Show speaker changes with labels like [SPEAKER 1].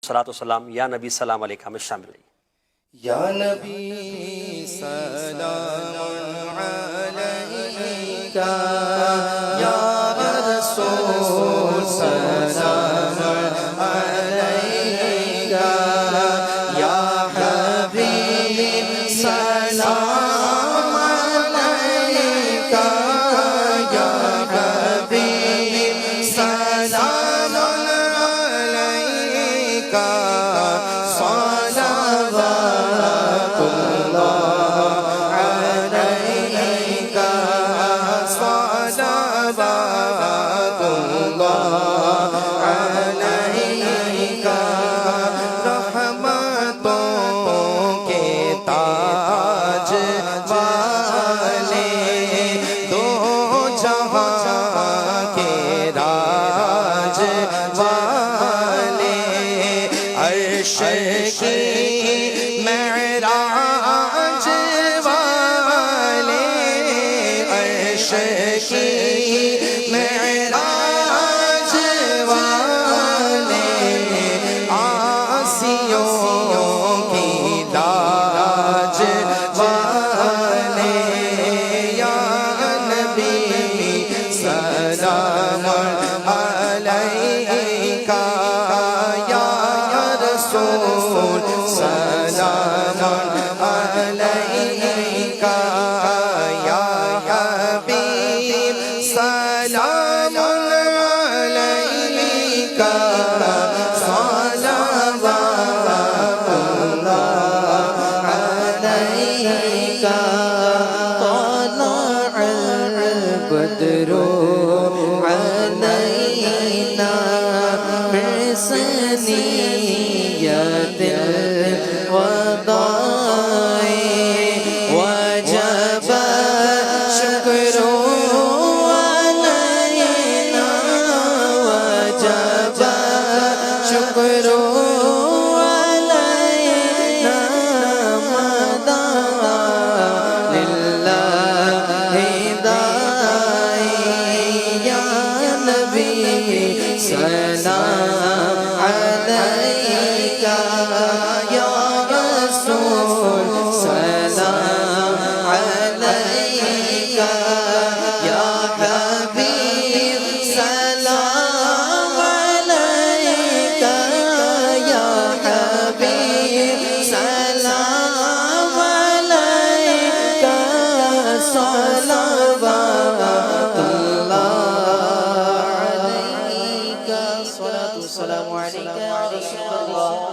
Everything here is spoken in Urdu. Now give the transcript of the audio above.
[SPEAKER 1] صلاۃ والسلام یا نبی سلام علیکہ میں شامل رہی۔
[SPEAKER 2] یا نبی سلام علیکہ، یا رسول سلام علیکہ، یا حبیب سلام علیکہ، یا حبیب سلام علیکہ، صلوات اللہ علیکہ، صلوات اللہ علیکہ، رحمتوں کے تاج والے، دو جہاں کے راج والے، عرش کی معراج والے، عرش کی معراج والے، آسیوں کی لاج والے، یا نبی سلام علیکہ، یا رسول سلام علیکہ، یا حبیب سلام علیکہ، صلوات اللہ علیکہ، طلع البدر علينا من ثنية الوداع، وجب الشكر علينا، وجب الشكر علينا، مدى لله داعي، يا نبي سلام عليك، يا رسول سلام عليك، يا حبيب سلام عليك، يا حبيب سلام عليك، صلوات الله عليك، الصلاة والسلام عليك يا رسول الله.